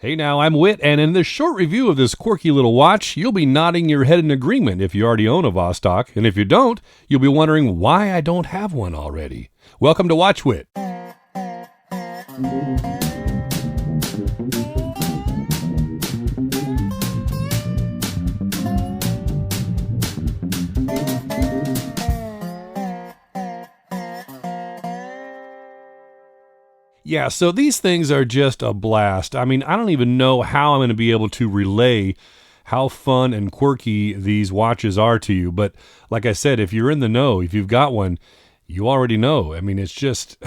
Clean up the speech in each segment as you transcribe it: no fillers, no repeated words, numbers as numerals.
Hey now, I'm Whit, and in this short review of this quirky little watch, you'll be nodding your head in agreement if you already own a Vostok, and if you don't, you'll be wondering why I don't have one already. Welcome to Watch Wit. Yeah, so these things are just a blast. I mean, I don't even know how I'm going to be able to relay how fun and quirky these watches are to you. But like I said, if you're in the know, if you've got one, you already know. I mean, it's just,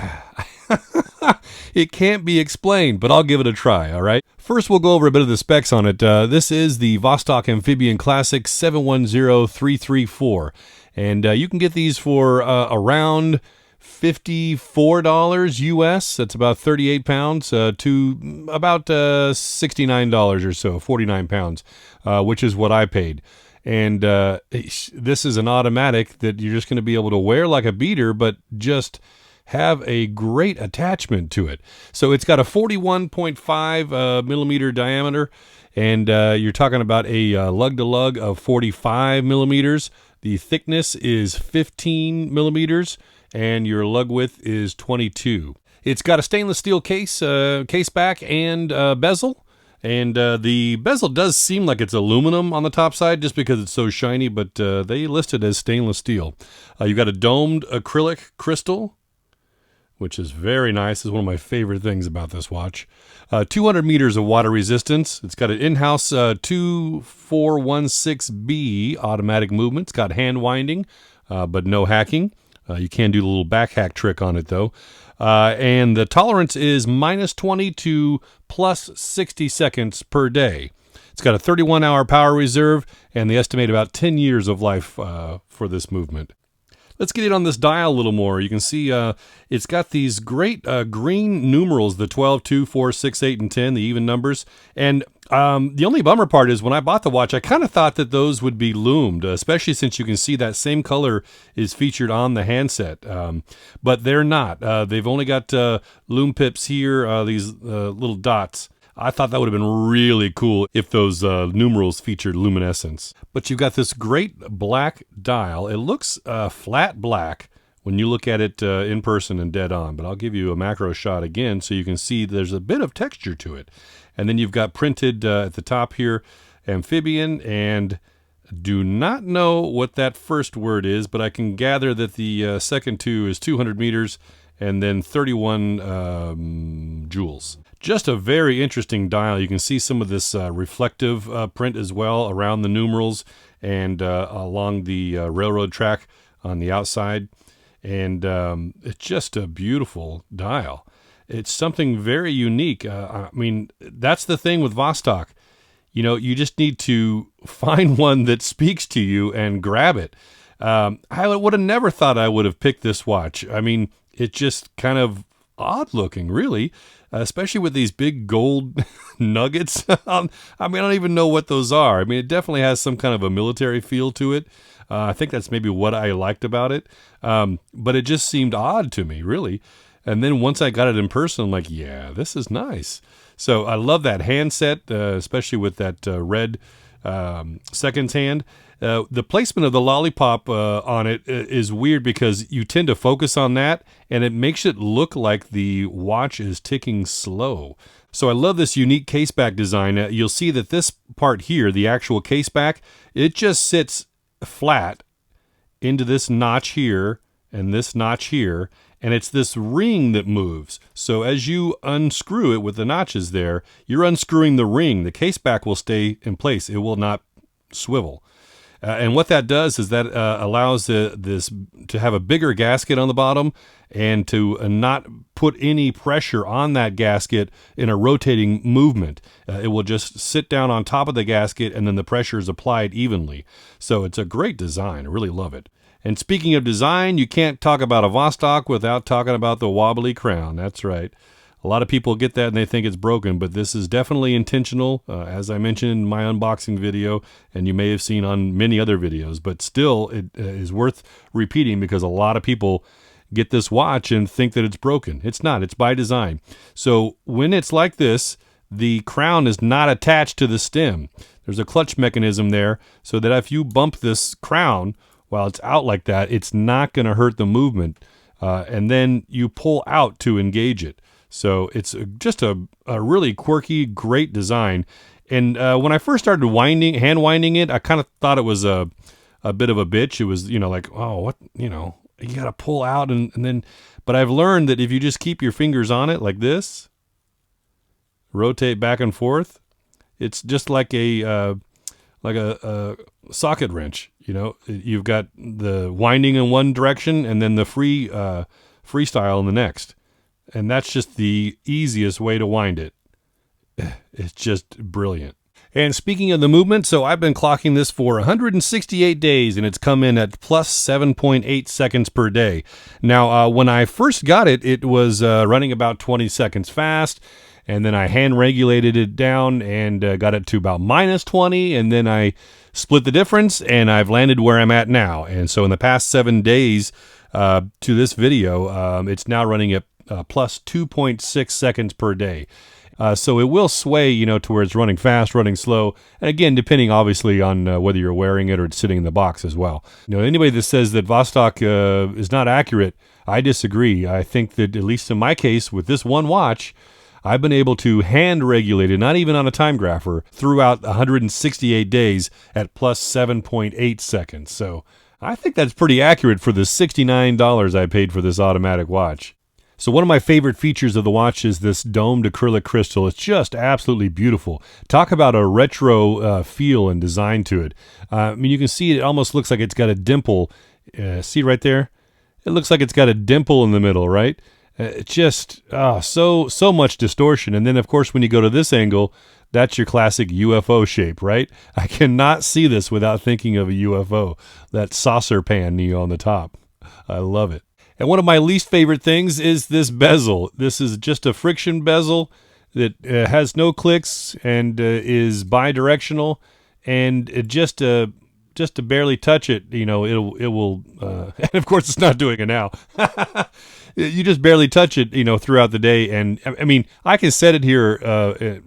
it can't be explained, but I'll give it a try, all right? First, we'll go over a bit of the specs on it. This is the Vostok Amphibian Classic 710334. And you can get these for around $54 US. That's about 38 pounds to about $69 or so, 49 pounds, which is what I paid. And this is an automatic that you're just going to be able to wear like a beater, but just have a great attachment to it. So it's got a 41.5 millimeter diameter, and you're talking about a lug-to-lug of 45 millimeters. The thickness is 15 millimeters. And your lug width is 22. It's got a stainless steel case, case back, and bezel. And the bezel does seem like it's aluminum on the top side just because it's so shiny, but they list it as stainless steel. You've got a domed acrylic crystal, which is very nice. It's one of my favorite things about this watch. 200 meters of water resistance. It's got an in-house 2416B automatic movement. It's got hand winding, but no hacking. You can do the little back hack trick on it, though. And the tolerance is -20 to +60 seconds per day. It's got a 31-hour power reserve, and they estimate about 10 years of life for this movement. Let's get in on this dial a little more. You can see it's got these great green numerals, the 12, 2, 4, 6, 8, and 10, the even numbers. And the only bummer part is when I bought the watch, I kind of thought that those would be loomed, especially since you can see that same color is featured on the handset. But they're not. They've only got loom pips here, these little dots. I thought that would have been really cool if those numerals featured luminescence. But you've got this great black dial. It looks flat black when you look at it in person and dead on. But I'll give you a macro shot again so you can see there's a bit of texture to it. And then you've got printed at the top here, Amphibian, and do not know what that first word is, but I can gather that the second two is 200 meters and then 31 joules. Just a very interesting dial. You can see some of this reflective print as well around the numerals and along the railroad track on the outside. And it's just a beautiful dial. It's something very unique. I mean, that's the thing with Vostok. You know, you just need to find one that speaks to you and grab it. I would have never thought I would have picked this watch. I mean, it's just kind of odd looking, really, especially with these big gold nuggets. I mean, I don't even know what those are. I mean, it definitely has some kind of a military feel to it. I think that's maybe what I liked about it. But it just seemed odd to me, really. And then once I got it in person, I'm like, yeah, this is nice. So I love that handset, especially with that red seconds hand. The placement of the lollipop on it is weird because you tend to focus on that, and it makes it look like the watch is ticking slow. So I love this unique caseback design. You'll see that this part here, the actual caseback, it just sits flat into this notch here and this notch here, and it's this ring that moves. So as you unscrew it with the notches there, you're unscrewing the ring. The caseback will stay in place. It will not swivel. And what that does is that allows this to have a bigger gasket on the bottom and to not put any pressure on that gasket in a rotating movement. It will just sit down on top of the gasket, and then the pressure is applied evenly. So it's a great design. I really love it. And speaking of design, you can't talk about a Vostok without talking about the Wobbly Crown. That's right. A lot of people get that and they think it's broken, but this is definitely intentional, as I mentioned in my unboxing video, and you may have seen on many other videos, but still it is worth repeating because a lot of people get this watch and think that it's broken. It's not. It's by design. So when it's like this, the crown is not attached to the stem. There's a clutch mechanism there so that if you bump this crown while it's out like that, it's not going to hurt the movement. And then you pull out to engage it. So it's just a really quirky, great design. And when I first started hand winding it, I kind of thought it was a bit of a bitch. It was, like, oh, what, you got to pull out and then, but I've learned that if you just keep your fingers on it like this, rotate back and forth, it's just like a socket wrench. You've got the winding in one direction and then the freestyle in the next. And that's just the easiest way to wind it. It's just brilliant. And speaking of the movement, so I've been clocking this for 168 days, and it's come in at plus 7.8 seconds per day. Now, when I first got it, it was running about 20 seconds fast, and then I hand regulated it down and got it to about minus 20, and then I split the difference, and I've landed where I'm at now. And so in the past 7 days to this video, it's now running at plus 2.6 seconds per day. So it will sway, to where it's running fast, running slow. And again, depending obviously on whether you're wearing it or it's sitting in the box as well. Anybody that says that Vostok is not accurate, I disagree. I think that at least in my case with this one watch, I've been able to hand regulate it, not even on a time grapher, throughout 168 days at plus 7.8 seconds. So I think that's pretty accurate for the $69 I paid for this automatic watch. So one of my favorite features of the watch is this domed acrylic crystal. It's just absolutely beautiful. Talk about a retro feel and design to it. You can see it almost looks like it's got a dimple. See right there? It looks like it's got a dimple in the middle, right? It's just so much distortion. And then, of course, when you go to this angle, that's your classic UFO shape, right? I cannot see this without thinking of a UFO. That saucer pan on the top. I love it. And one of my least favorite things is this bezel. This is just a friction bezel that has no clicks and is bi-directional, and it just to barely touch it, it will. And of course, it's not doing it now. You just barely touch it, throughout the day, and I can set it here,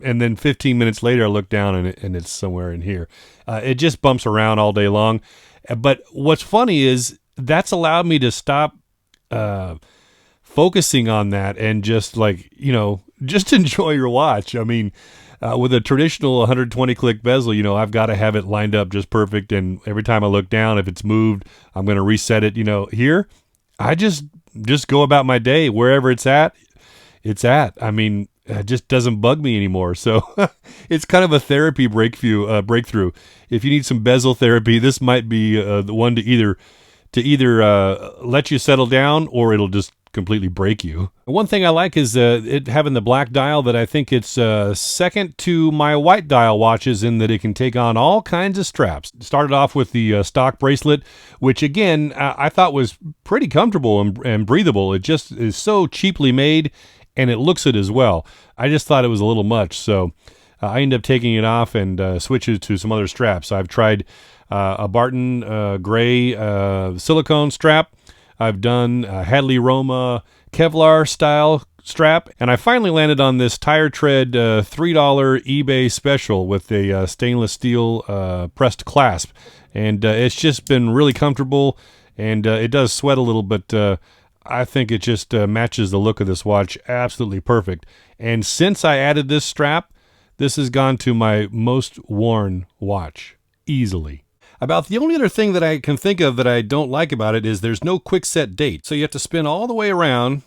and then 15 minutes later, I look down and it's somewhere in here. It just bumps around all day long. But what's funny is that's allowed me to stop focusing on that and just just enjoy your watch. With a traditional 120 click bezel, I've got to have it lined up just perfect. And every time I look down, if it's moved, I'm going to reset it. Here, I just go about my day wherever it's at. It just doesn't bug me anymore. So it's kind of a therapy breakthrough. If you need some bezel therapy, this might be the one to either let you settle down or it'll just completely break you. One thing I like is it having the black dial, that I think it's second to my white dial watches in that it can take on all kinds of straps. Started off with the stock bracelet, which again, I thought was pretty comfortable and breathable. It just is so cheaply made and it looks it as well. I just thought it was a little much. So I ended up taking it off and switched it to some other straps. I've tried a Barton gray silicone strap. I've done a Hadley Roma Kevlar style strap, and I finally landed on this Tire Tread $3 eBay special with a stainless steel pressed clasp, and it's just been really comfortable, and it does sweat a little, but I think it just matches the look of this watch absolutely perfect. And since I added this strap, this has gone to my most worn watch easily. About the only other thing that I can think of that I don't like about it is there's no quick set date. So you have to spin all the way around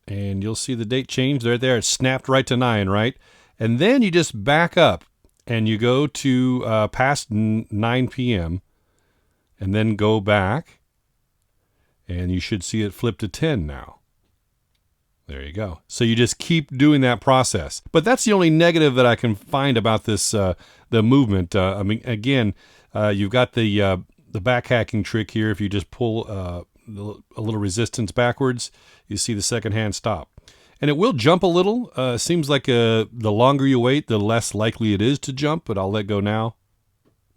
and you'll see the date change right there. It's snapped right to 9, right? And then you just back up and you go to past 9 p.m. and then go back and you should see it flip to 10 now. There you go. So you just keep doing that process. But that's the only negative that I can find about this, the movement. Again, you've got the back hacking trick here. If you just pull a little resistance backwards, you see the second hand stop. And it will jump a little. Seems like the longer you wait, the less likely it is to jump, but I'll let go now.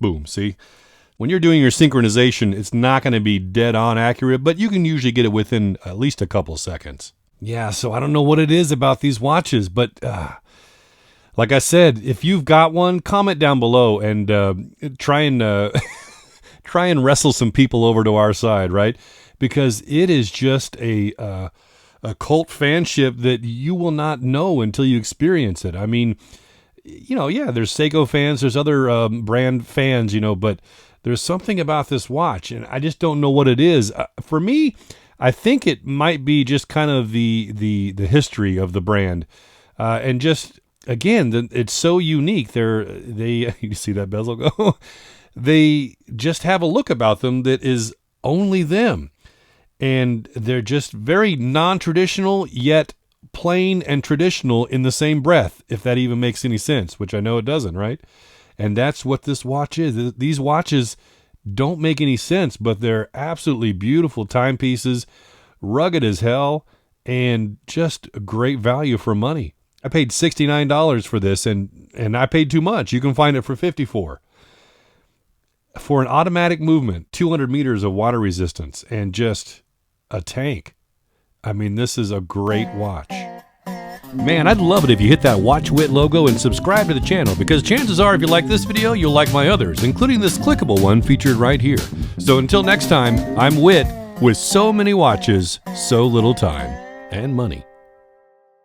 Boom, see? When you're doing your synchronization, it's not going to be dead on accurate, but you can usually get it within at least a couple seconds. Yeah, so I don't know what it is about these watches, but Like I said, if you've got one, comment down below and try and try and wrestle some people over to our side, right? Because it is just a cult fanship that you will not know until you experience it. I mean, you know, yeah, there's Seiko fans, there's other brand fans, you know, but there's something about this watch, and I just don't know what it is. For me, I think it might be just kind of the history of the brand, and just again, it's so unique. They you see that bezel go? They just have a look about them that is only them. And they're just very non-traditional, yet plain and traditional in the same breath, if that even makes any sense, which I know it doesn't, right? And that's what this watch is. These watches don't make any sense, but they're absolutely beautiful timepieces, rugged as hell, and just a great value for money. I paid $69 for this, and I paid too much. You can find it for $54. For an automatic movement, 200 meters of water resistance, and just a tank. I mean, this is a great watch. Man, I'd love it if you hit that Watch Wit logo and subscribe to the channel, because chances are if you like this video, you'll like my others, including this clickable one featured right here. So until next time, I'm Wit, with so many watches, so little time and money.